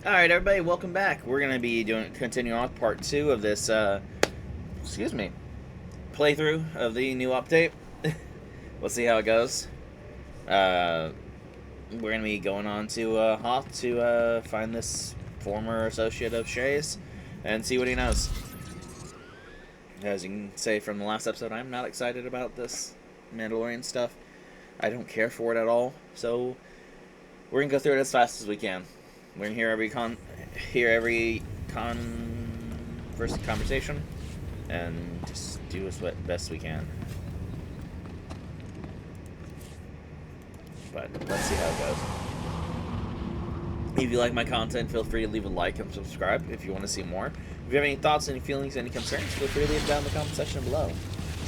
Alright, everybody, welcome back. We're going to be continuing on with part 2 of this, playthrough of the new update. We'll see how it goes. We're going to be going on to Hoth to find this former associate of Shay's and see what he knows. As you can say from the last episode, I'm not excited about this Mandalorian stuff. I don't care for it at all, so we're going to go through it as fast as we can. We're gonna hear every conversation, and just do as best we can. But let's see how it goes. If you like my content, feel free to leave a like and subscribe if you want to see more. If you have any thoughts, any feelings, any concerns, feel free to leave them down in the comment section below.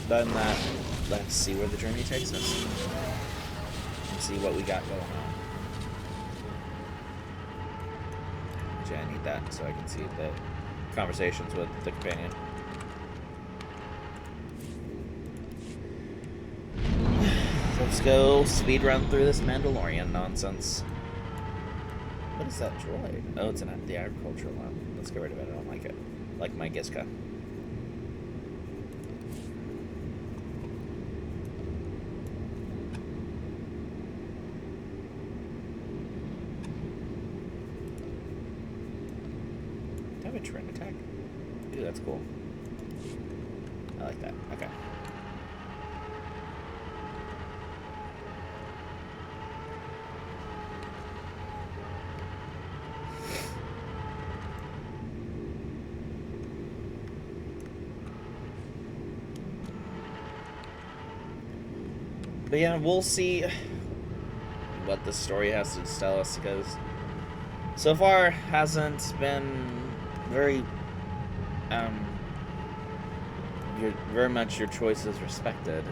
Other than that, let's see where the journey takes us and see what we got going on. I need that so I can see the conversations with the companion. Let's go speed run through this Mandalorian nonsense. What is that droid? Oh, it's the agricultural one. Let's get rid of it. I don't like it. Like my Gizka. A trend attack? Ooh, that's cool. I like that. Okay. But yeah, we'll see what the story has to tell us, because so far hasn't been very very much your choice is respected.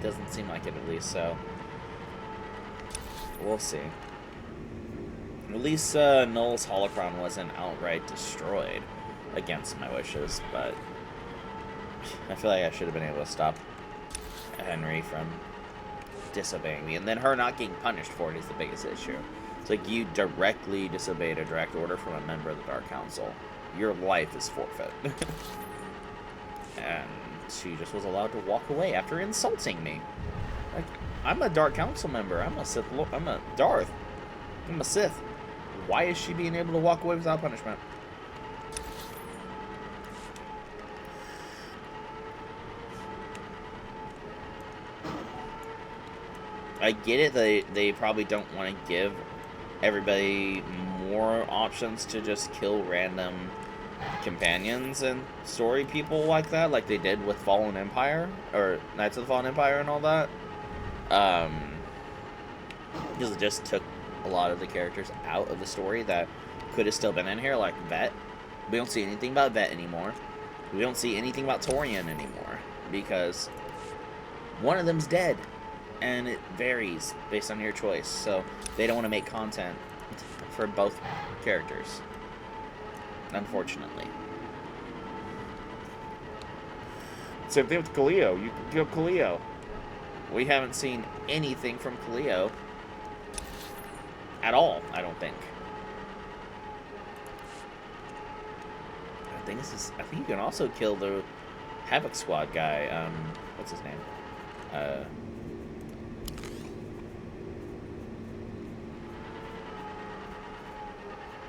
Doesn't seem like it, at least, so we'll see. At least Null's holocron wasn't outright destroyed against my wishes, but I feel like I should have been able to stop Henry from disobeying me, and then her not getting punished for it is the biggest issue. It's like you directly disobeyed a direct order from a member of the Dark Council. Your life is forfeit. And she just was allowed to walk away after insulting me. Like, I'm a Dark Council member. I'm a Sith. I'm a Darth. I'm a Sith. Why is she being able to walk away without punishment? I get it. They probably don't want to give everybody more options to just kill random companions and story people like that, like they did with Fallen Empire, or Knights of the Fallen Empire and all that. Because it just took a lot of the characters out of the story that could have still been in here, like Vet. We don't see anything about Vet anymore. We don't see anything about Torian anymore, because one of them's dead. And it varies based on your choice, so they don't want to make content for both characters, unfortunately. Same thing with Khaleo. You can kill Khaleo. We haven't seen anything from Khaleo at all, I don't think. I think you can also kill the Havoc Squad guy. What's his name?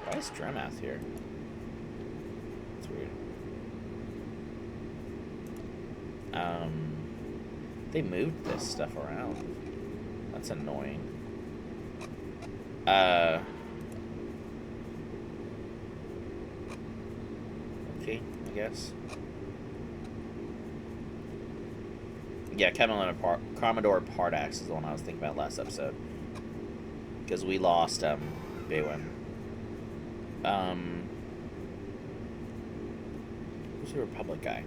Why is Dremath here? That's weird. They moved this stuff around. That's annoying. Okay, I guess. Yeah, Commodore Pardax is the one I was thinking about last episode. Because we lost, Baywin. Who's the Republic guy?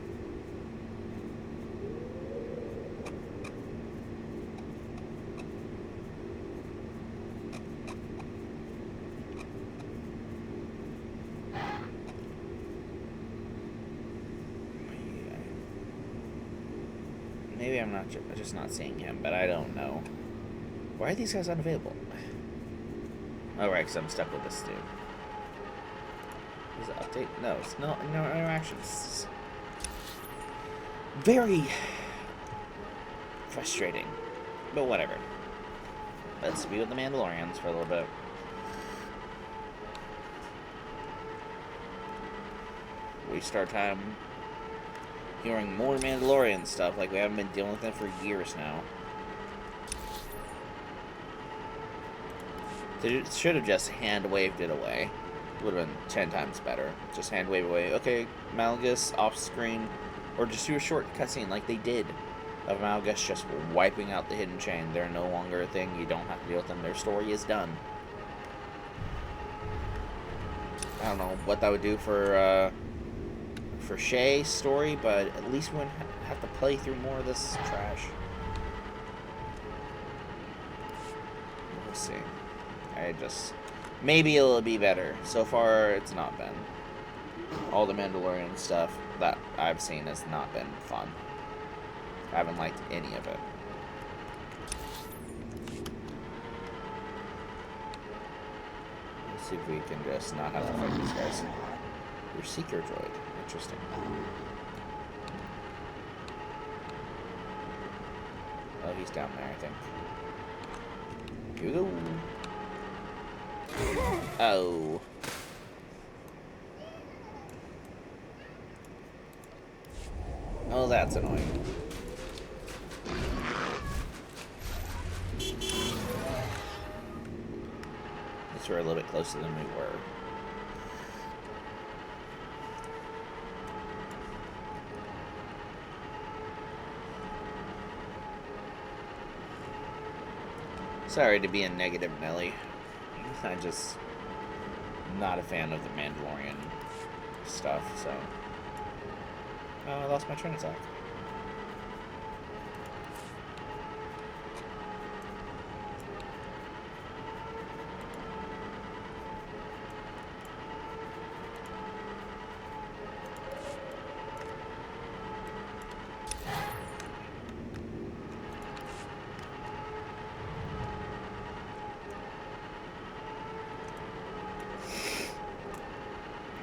Maybe I'm just not seeing him, but I don't know. Why are these guys unavailable? Oh, right, because I'm stuck with this dude. Is it update? No, it's no interactions. Very frustrating. But whatever. Let's be with the Mandalorians for a little bit. We start time hearing more Mandalorian stuff, like we haven't been dealing with them for years now. They should have just hand-waved it away. Would have been 10 times better. Just hand-wave away. Okay, Malgus off-screen. Or just do a short cutscene like they did. Of Malgus just wiping out the hidden chain. They're no longer a thing. You don't have to deal with them. Their story is done. I don't know what that would do for Shay's story, but at least we wouldn't have to play through more of this trash. We'll see. Maybe it'll be better. So far, it's not been. All the Mandalorian stuff that I've seen has not been fun. I haven't liked any of it. Let's see if we can just not have to fight these guys. Your Seeker droid. Interesting. Oh, he's down there, I think. Here we go. Oh. Oh, that's annoying. Guess we're a little bit closer than we were. Sorry to be a negative Nelly. I'm just not a fan of the Mandalorian stuff, so... Oh, I lost my train of thought.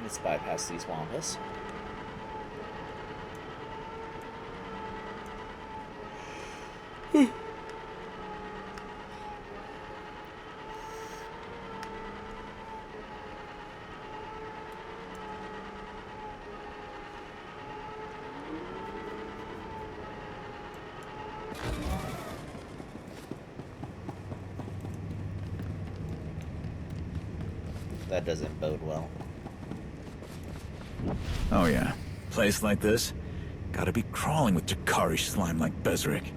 Let's bypass these Wampas. That doesn't bode well. Oh yeah. Place like this? Gotta be crawling with Jakari slime like Bezric.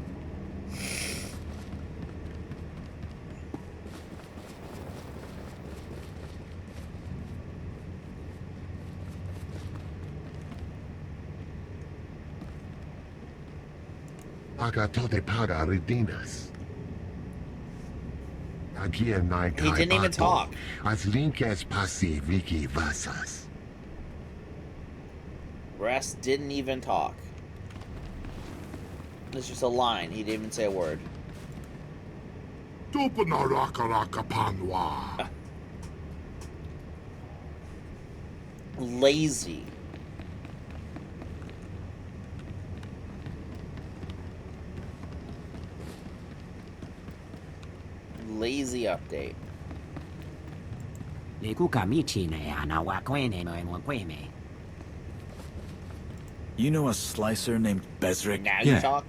He didn't even talk. Brass didn't even talk. It's just a line. He didn't even say a word. Lazy. Lazy update. You know a slicer named Bezric? Now you talk?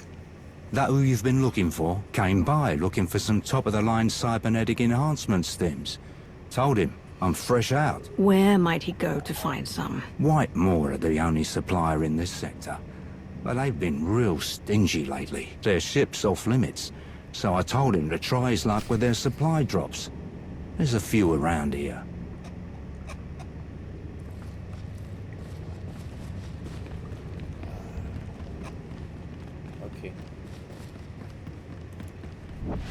That who you've been looking for came by looking for some top-of-the-line cybernetic enhancement stims. Told him I'm fresh out. Where might he go to find some? Whitemore are the only supplier in this sector. But they've been real stingy lately. Their ship's off limits. So I told him to try his luck with their supply drops. There's a few around here. Okay.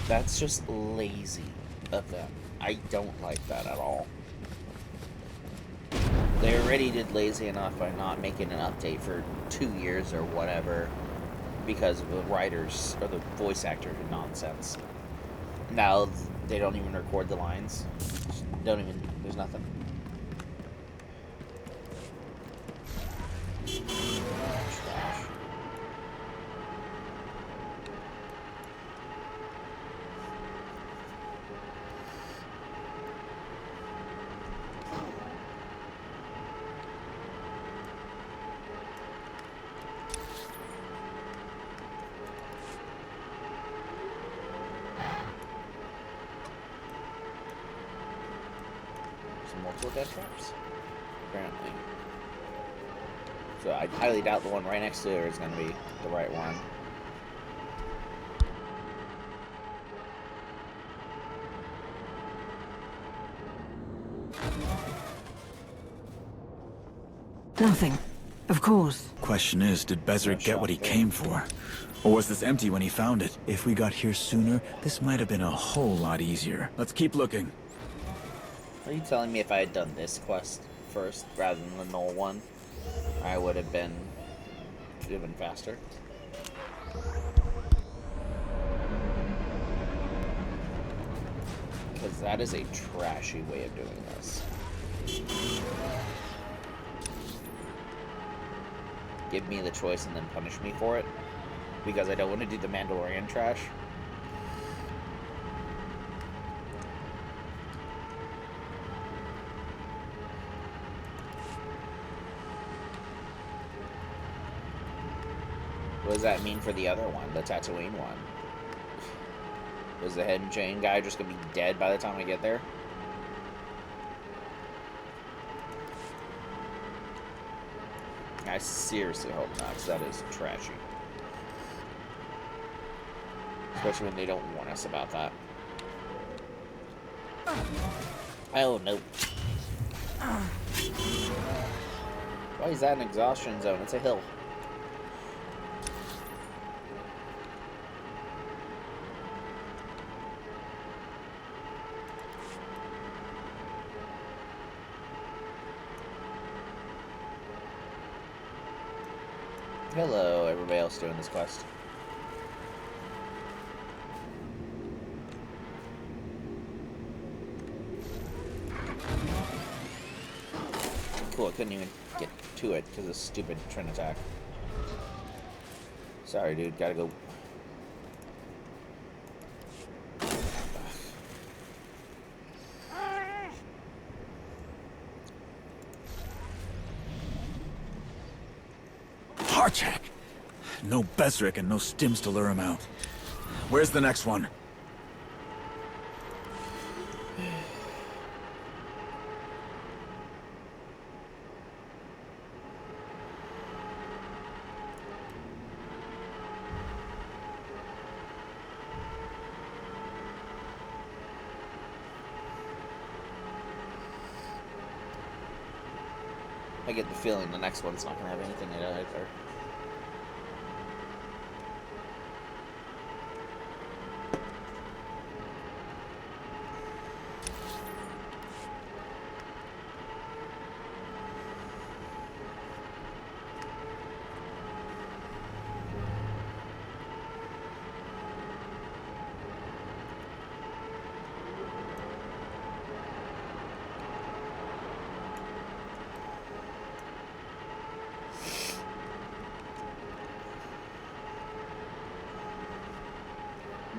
That's just lazy of them. I don't like that at all. They already did lazy enough by not making an update for 2 years or whatever because of the writers or the voice actor nonsense. Now they don't even record the lines. Don't even. There's nothing. Trash. Multiple death traps, apparently. So I highly doubt the one right next to her is going to be the right one. Nothing. Of course. Question is, did Bezra get what he came for? Or was this empty when he found it? If we got here sooner, this might have been a whole lot easier. Let's keep looking. Are you telling me if I had done this quest first rather than the null one, I would have been even faster? Because that is a trashy way of doing this. Give me the choice and then punish me for it, because I don't want to do the Mandalorian trash. What does that mean for the other one, the Tatooine one? Is the head and chain guy just gonna be dead by the time I get there? I seriously hope not, because that is trashy. Especially when they don't warn us about that. Oh, no. Why is that an exhaustion zone? It's a hill. Hello, everybody else doing this quest. Cool, I couldn't even get to it because of stupid Trin attack. Sorry, dude, gotta go. Harchak! No Bezric and no stims to lure him out. Where's the next one? I get the feeling the next one's not gonna have anything in it either.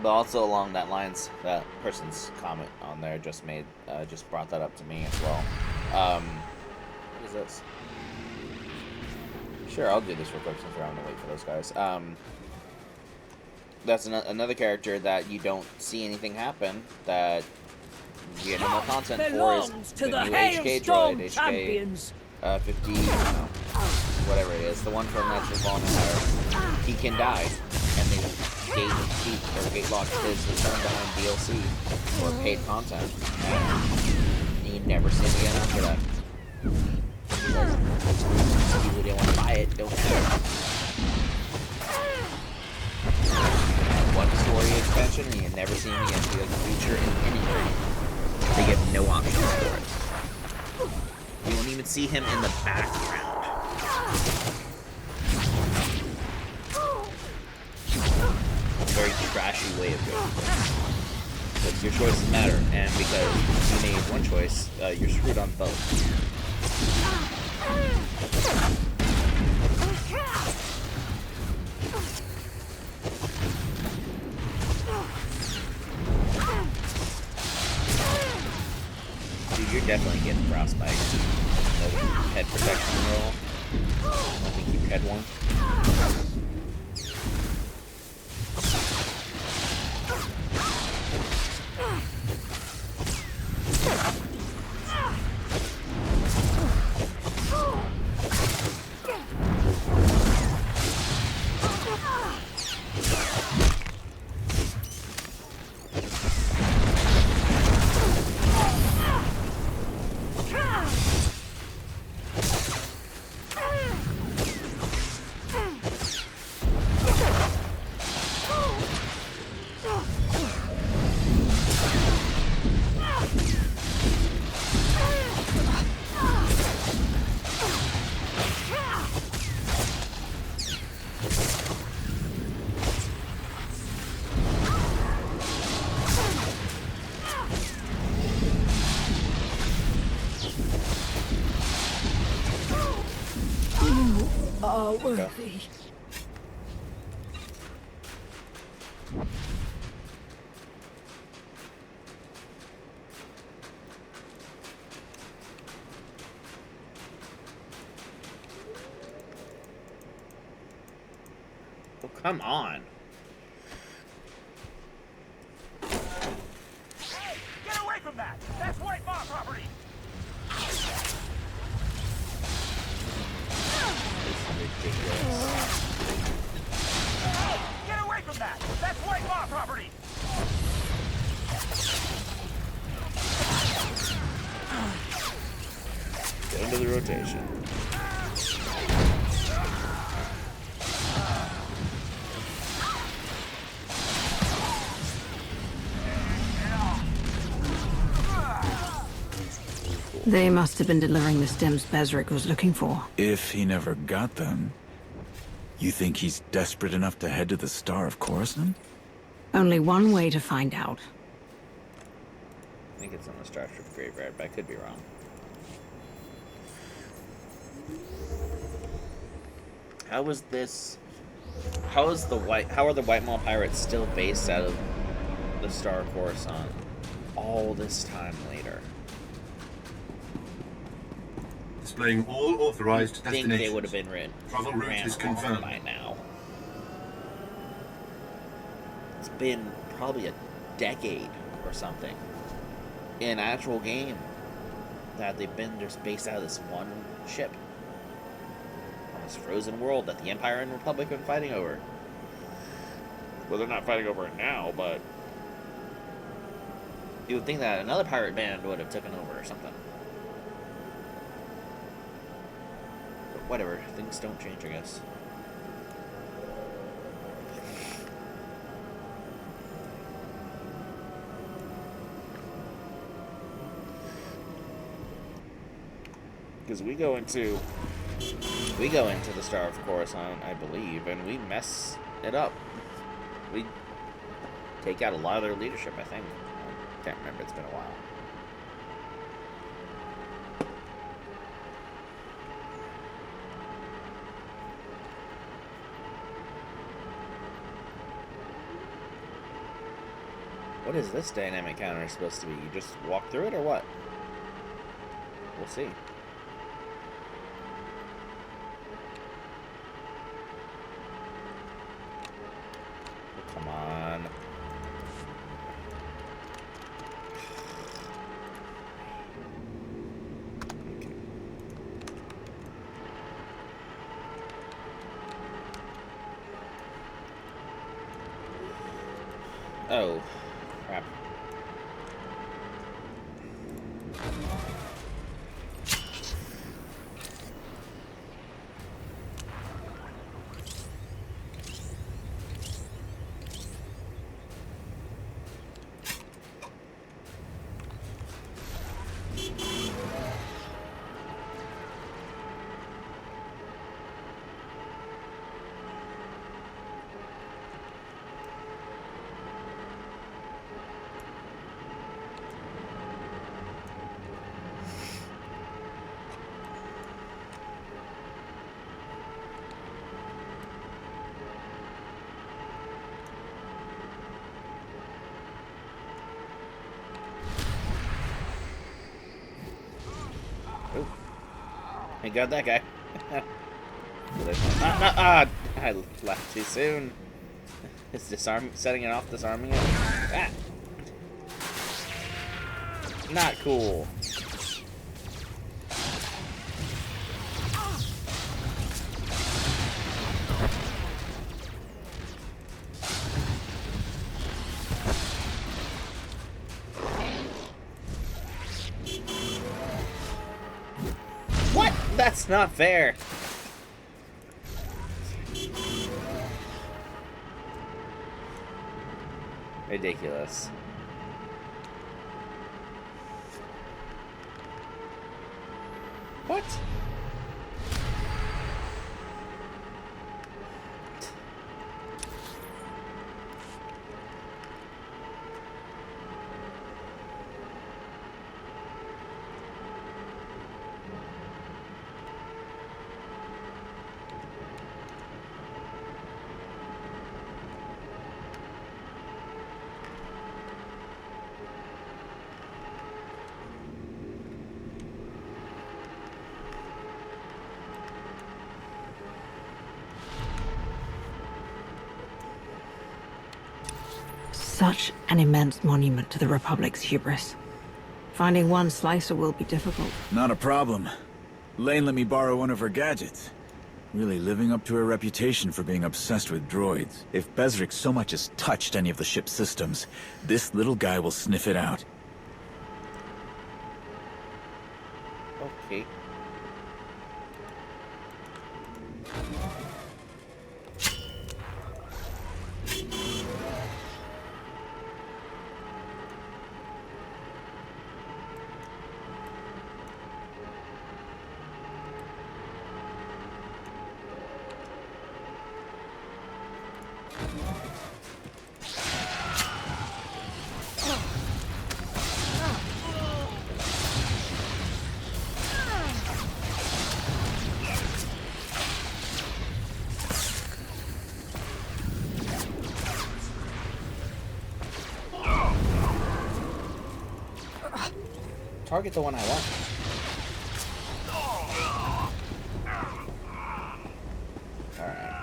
But also along that lines, that person's comment on there just brought that up to me as well. What is this? Sure, I'll do this real quick since we're having to wait for those guys. That's another character that you don't see anything happen, that you get no more content for, is the new HK droid, HK 50, whatever it is, the one from Natural Fallen Empire. He can die, and they gate locked his return behind DLC or paid content, and you never see him again after that. Because people who didn't want to buy it don't have it. And one story expansion, and you never see him again. He doesn't feature in anything. They get no options for it. You won't even see him in the background. Very trashy way of doing it. But your choices matter, and because you made one choice, you're screwed on both. Dude, you're definitely getting frostbite. No head protection roll. I think you had one. Worthy. Oh, come on. Hey, get away from that! That's White Maw property! Ridiculous. Get away from that! That's White Maw property! Get into the rotation. They must have been delivering the stems Bezric was looking for. If he never got them, you think he's desperate enough to head to the Star of Coruscant? Only one way to find out. I think it's on the Starship Graveyard, but I could be wrong. How are the White Maw pirates still based out of the Star of Coruscant all this time later? Displaying all authorized I think destinations. they would have been Travel route ran is off confirmed. by now. It's been probably a decade or something in actual game that they've been just based out of this one ship on this frozen world that the Empire and Republic have been fighting over. Well, they're not fighting over it now, but you would think that another pirate band would have taken over or something. But whatever, things don't change, I guess. Because we go into the Star of Coruscant, I believe, and we mess it up. We take out a lot of their leadership, I think. I can't remember, it's been a while. What is this dynamic counter supposed to be? You just walk through it or what? We'll see. Come on. Okay. Oh, crap. Ooh. Ain't got that guy. I left too soon. It's setting it off, disarming it. Ah. Not cool. What? That's not fair. Ridiculous. What? Such an immense monument to the Republic's hubris. Finding one slicer will be difficult. Not a problem. Lane let me borrow one of her gadgets. Really living up to her reputation for being obsessed with droids. If Bezric so much as touched any of the ship's systems, this little guy will sniff it out. Okay. Target the one I want. Alright.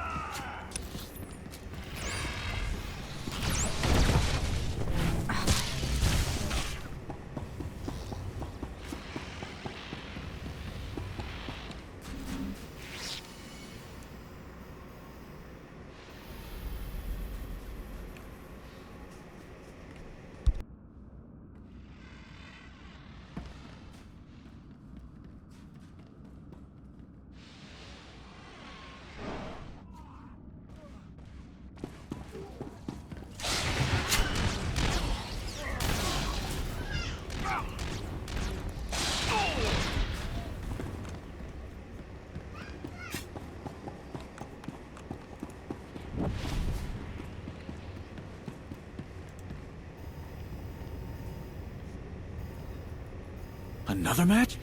Another match?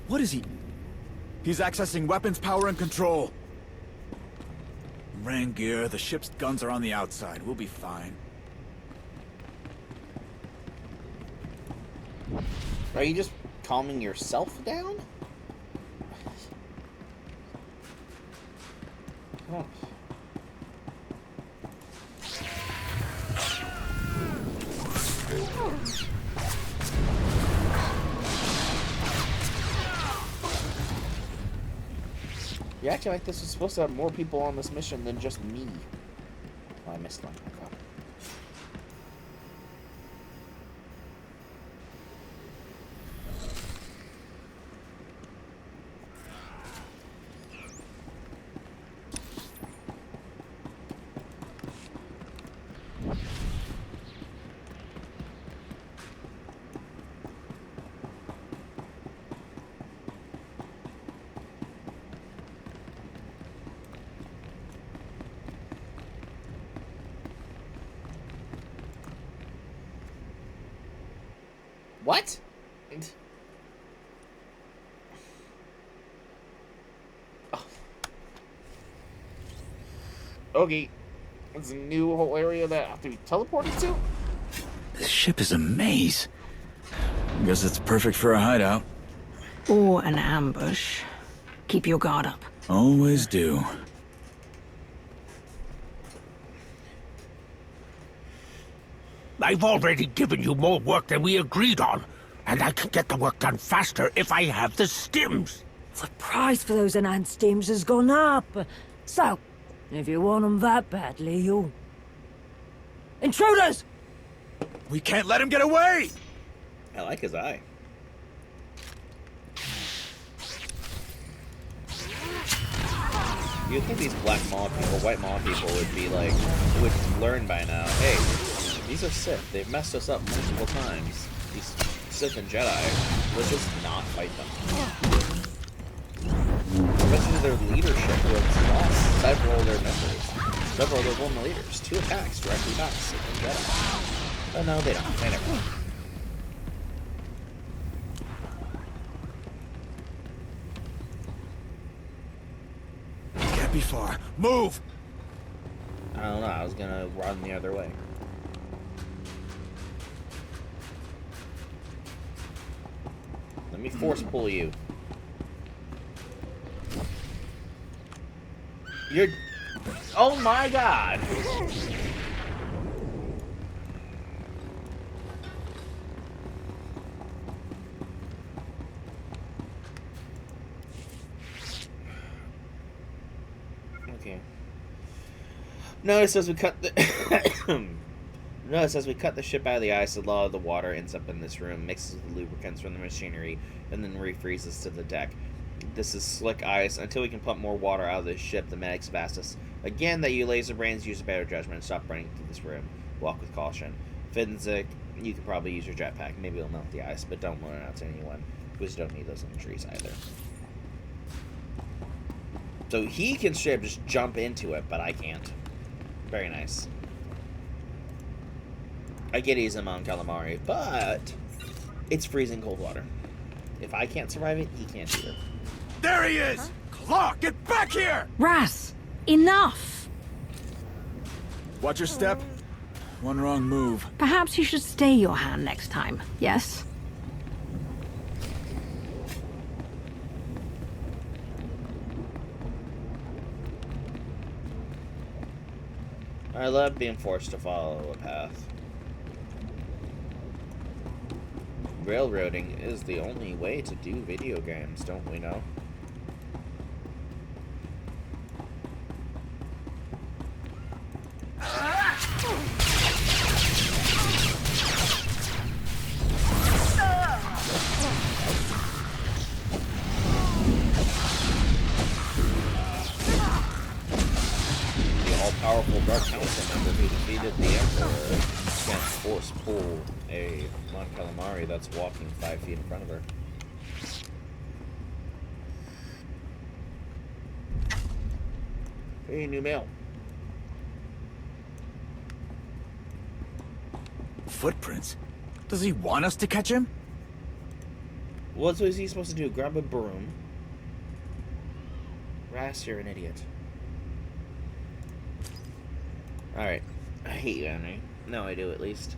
What is he? He's accessing weapons power and control. Ran gear, the ship's guns are on the outside. We'll be fine. Are you just calming yourself down? Oh. You acting like this was supposed to have more people on this mission than just me. Oh, I missed one. Okay. What? Oh. Okay. It's a new whole area that I have to be teleported to? This ship is a maze. Guess it's perfect for a hideout. Or an ambush. Keep your guard up. Always do. I've already given you more work than we agreed on, and I can get the work done faster if I have the stims. The price for those enhanced stims has gone up. So, if you want them that badly, you'll... Intruders! We can't let him get away! I like his eye. You'd think these black maw people, white maw people would be like, would learn by now. Hey, these are Sith. They've messed us up multiple times. These Sith and Jedi. Let's just not fight them. Especially their leadership, who has lost several of their members. Several of their former leaders. 2 attacks directly back to Sith and Jedi. Oh no, they don't. They never will. Can't be far. Move! I don't know. I was gonna run the other way. Let me force pull you. You're... Oh my god! Okay. Notice as we cut the... Notice as we cut the ship out of the ice, a lot of the water ends up in this room, mixes with the lubricants from the machinery, and then refreezes to the deck. This is slick ice. Until we can pump more water out of this ship, the medics have asked us again that you laser brains use a better judgment and stop running through this room. Walk with caution. Finzik, you could probably use your jetpack. Maybe it'll melt the ice, but don't loan it out to anyone, because you don't need those injuries either. So he can straight up just jump into it, but I can't. Very nice. I get he's a Mount Calamari, but it's freezing cold water. If I can't survive it, he can't either. There he is! Clark, get back here! Ras! Enough! Watch your step. One wrong move. Perhaps you should stay your hand next time, yes? I love being forced to follow a path. Railroading is the only way to do video games, don't we know? All-powerful Dark Council member who defeated the Emperor can't force pull a Mon Calamari that's walking 5 feet in front of her. Hey, new mail. Footprints? Does he want us to catch him? What is he supposed to do? Grab a broom? Ras, you're an idiot. Alright. I hate you, Henry. No, I do, at least.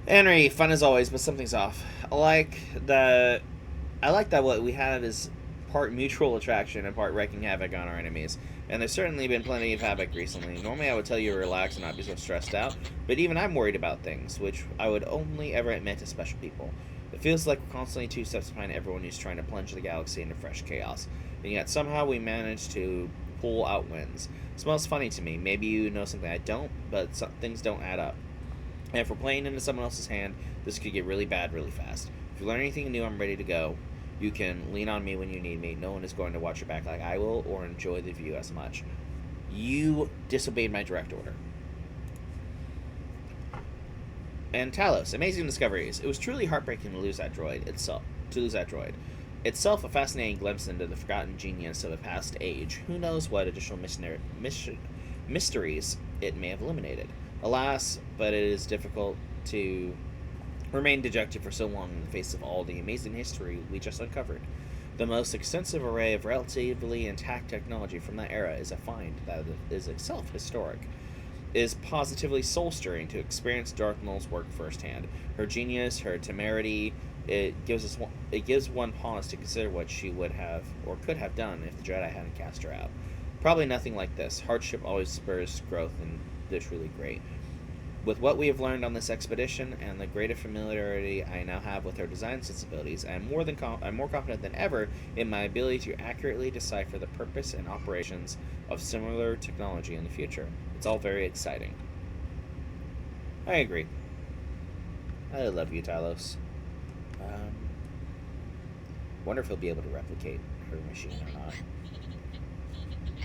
Henry, fun as always, but something's off. I like that what we have is part mutual attraction and part wreaking havoc on our enemies. And there's certainly been plenty of havoc recently. Normally I would tell you to relax and not be so stressed out, but even I'm worried about things, which I would only ever admit to special people. It feels like we're constantly 2 steps behind everyone who's trying to plunge the galaxy into fresh chaos. And yet somehow we manage to pull out wins. It smells funny to me. Maybe you know something I don't, but some things don't add up. And if we're playing into someone else's hand, this could get really bad really fast. If you learn anything new, I'm ready to go. You can lean on me when you need me. No one is going to watch your back like I will or enjoy the view as much. You disobeyed my direct order. And Talos, amazing discoveries. It was truly heartbreaking to lose that droid itself. Itself a fascinating glimpse into the forgotten genius of a past age. Who knows what additional mysteries it may have eliminated. Alas, but it is difficult to remain dejected for so long in the face of all the amazing history we just uncovered. The most extensive array of relatively intact technology from that era is a find that is itself historic. It is positively soul-stirring to experience Darth Maul's work firsthand. Her genius, her temerity, It gives one pause to consider what she would have or could have done if the Jedi hadn't cast her out. Probably nothing like this. Hardship always spurs growth, and they're truly great. With what we have learned on this expedition and the greater familiarity I now have with her design sensibilities, I am more confident than ever in my ability to accurately decipher the purpose and operations of similar technology in the future. It's all very exciting. I agree. I love you, Talos. Wonder if he'll be able to replicate her machine or not.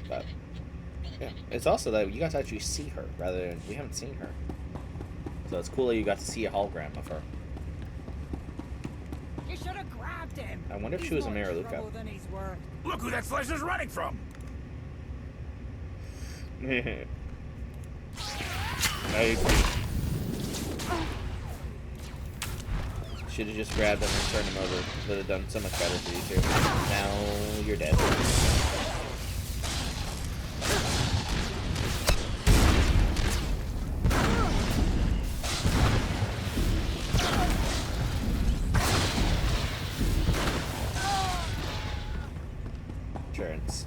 But yeah, it's also that you got to actually see her rather than we haven't seen her. So it's cool that you got to see a hologram of her. You should have grabbed him. I wonder if she was a Mel'nussish. Look who that slice is running from! I agree. Should have just grabbed him and turned him over. Would have done so much better for you two. Now you're dead. Insurance.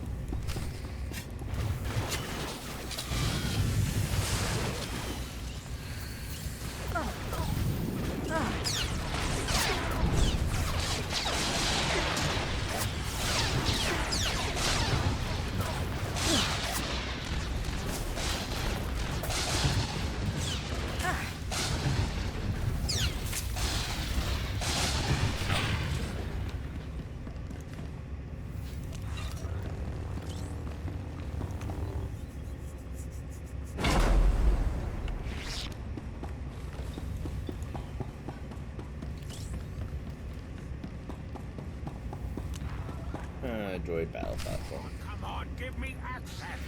Droid battle platform. Come on, give me access!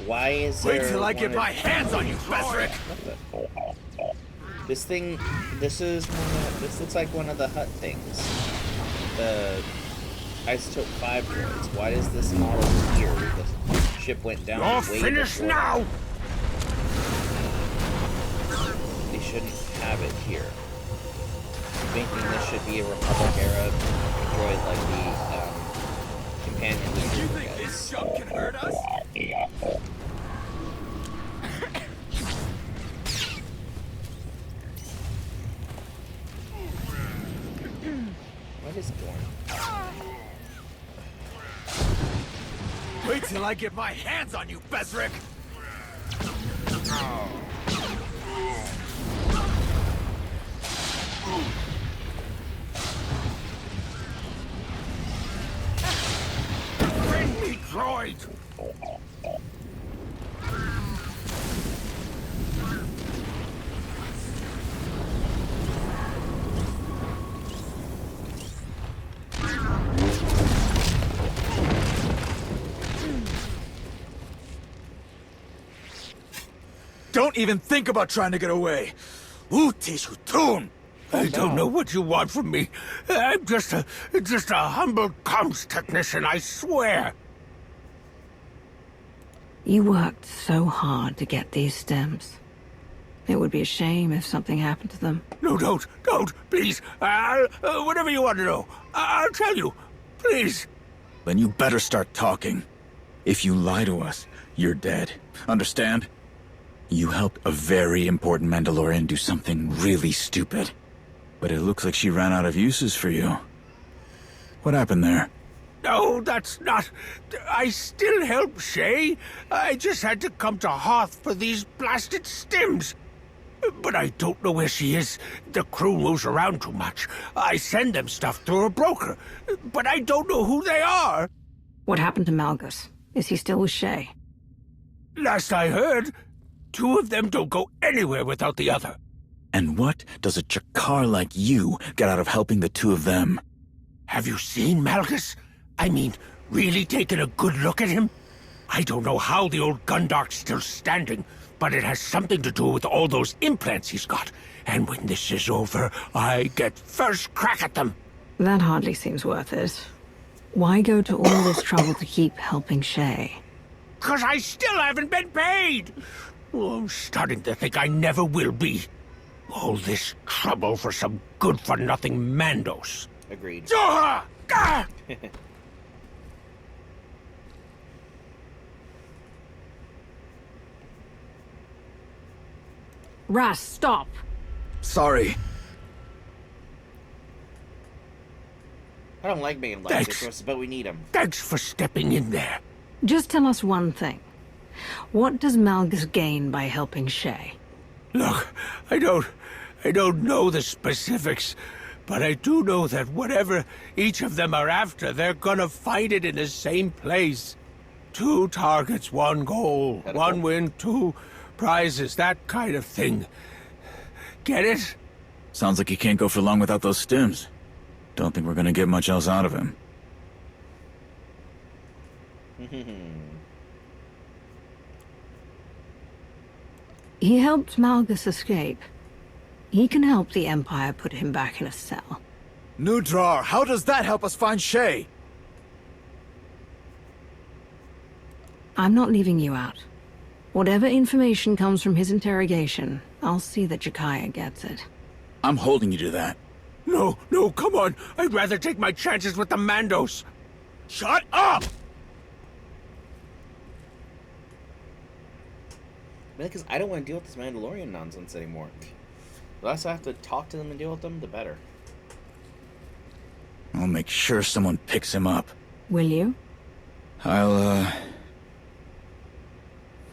Why is there... Wait till I get my hands on you, Bethric! This thing... This looks like one of the hut things. The Isotope 5 droids. Why does this model here? The ship went down You're way finished before. now! They shouldn't have it here. Thinking this should be a Republic era droid like the companion leader. You think this junk can hurt us? What is going on? Wait till I get my hands on you, Bethric! Bring me droid! Don't even think about trying to get away! Utishutun! I don't know what you want from me. I'm just a humble comms technician, I swear. You worked so hard to get these stems. It would be a shame if something happened to them. No, don't, please. Whatever you want to know, I'll tell you. Please. Then you better start talking. If you lie to us, you're dead. Understand? You helped a very important Mandalorian do something really stupid. But it looks like she ran out of uses for you. What happened there? No, that's not... I still help Shay. I just had to come to Hoth for these blasted stims. But I don't know where she is. The crew moves around too much. I send them stuff through a broker. But I don't know who they are. What happened to Malgus? Is he still with Shay? Last I heard, two of them don't go anywhere without the other. And what does a Jakar like you get out of helping the two of them? Have you seen Malgus? I mean, really taken a good look at him? I don't know how the old Gundark's still standing, but it has something to do with all those implants he's got. And when this is over, I get first crack at them. That hardly seems worth it. Why go to all this trouble to keep helping Shay? 'Cause I still haven't been paid! Oh, I'm starting to think I never will be. All this trouble for some good-for-nothing Mandos. Agreed. Ah! Ah! Ras, stop! Sorry. I don't like being life resources, but we need them. Thanks for stepping in there. Just tell us one thing. What does Malgus gain by helping Shay? Look, I don't know the specifics, but I do know that whatever each of them are after, they're gonna find it in the same place. 2 targets, 1 goal. Medical. 1 win, 2 prizes, that kind of thing. Get it? Sounds like he can't go for long without those stims. Don't think we're gonna get much else out of him. He helped Malgus escape. He can help the Empire put him back in a cell. Nudrar, how does that help us find Shay? I'm not leaving you out. Whatever information comes from his interrogation, I'll see that Jakaya gets it. I'm holding you to that. No, come on. I'd rather take my chances with the Mandos. Shut up! Because I don't want to deal with this Mandalorian nonsense anymore. The less I have to talk to them and deal with them, the better. I'll make sure someone picks him up. Will you?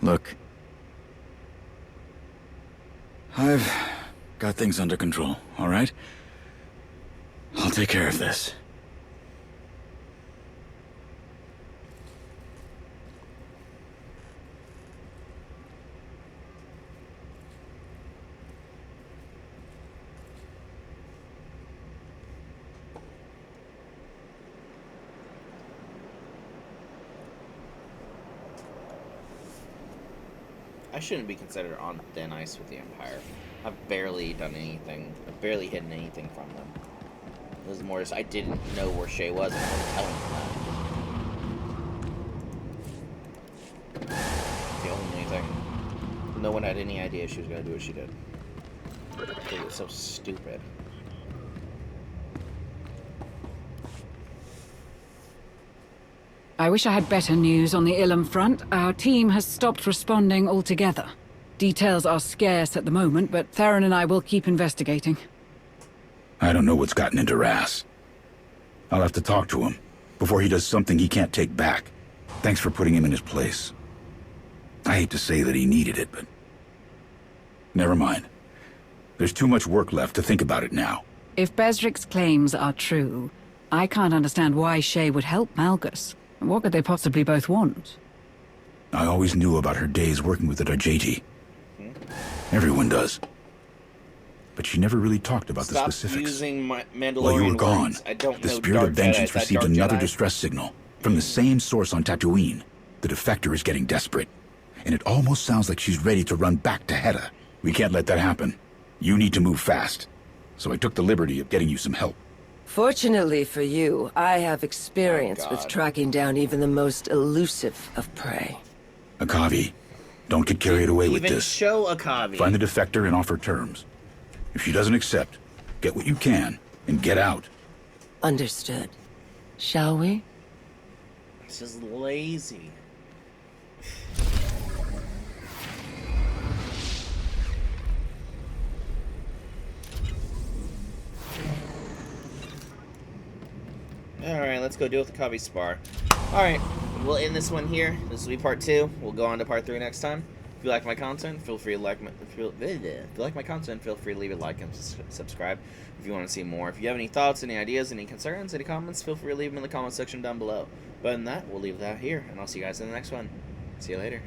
Look. I've got things under control, all right? I'll take care of this. I shouldn't be considered on thin ice with the Empire. I've barely done anything. I've barely hidden anything from them. It was more just I didn't know where Shay was and I was telling them that. The only thing. No one had any idea she was going to do what she did. It was so stupid. I wish I had better news on the Ilum front. Our team has stopped responding altogether. Details are scarce at the moment, but Theron and I will keep investigating. I don't know what's gotten into Ras. I'll have to talk to him before he does something he can't take back. Thanks for putting him in his place. I hate to say that he needed it, but... never mind. There's too much work left to think about it now. If Besric's claims are true, I can't understand why Shay would help Malgus. What could they possibly both want? I always knew about her days working with the Dajeti. Everyone does. But she never really talked about the specifics. Using Mandalorian While you were gone, words. I don't the know Spirit Dark of Vengeance Jedi. Is that received Dark another Jedi? distress signal from the same source on Tatooine. The defector is getting desperate, and it almost sounds like she's ready to run back to Hedda. We can't let that happen. You need to move fast. So I took the liberty of getting you some help. Fortunately for you, I have experience with tracking down even the most elusive of prey. Akavi, don't get carried away with Even this. show Akavi. Find the defector and offer terms. If she doesn't accept, get what you can and get out. Understood. Shall we? It's just lazy. Alright, let's go deal with the Kavi Spar. Alright, we'll end this one here. This will be part 2. We'll go on to part 3 next time. If you like my content, feel free to like my if you like my content, feel free to leave a like and subscribe if you want to see more. If you have any thoughts, any ideas, any concerns, any comments, feel free to leave them in the comment section down below. But other than that, we'll leave that here, and I'll see you guys in the next one. See you later.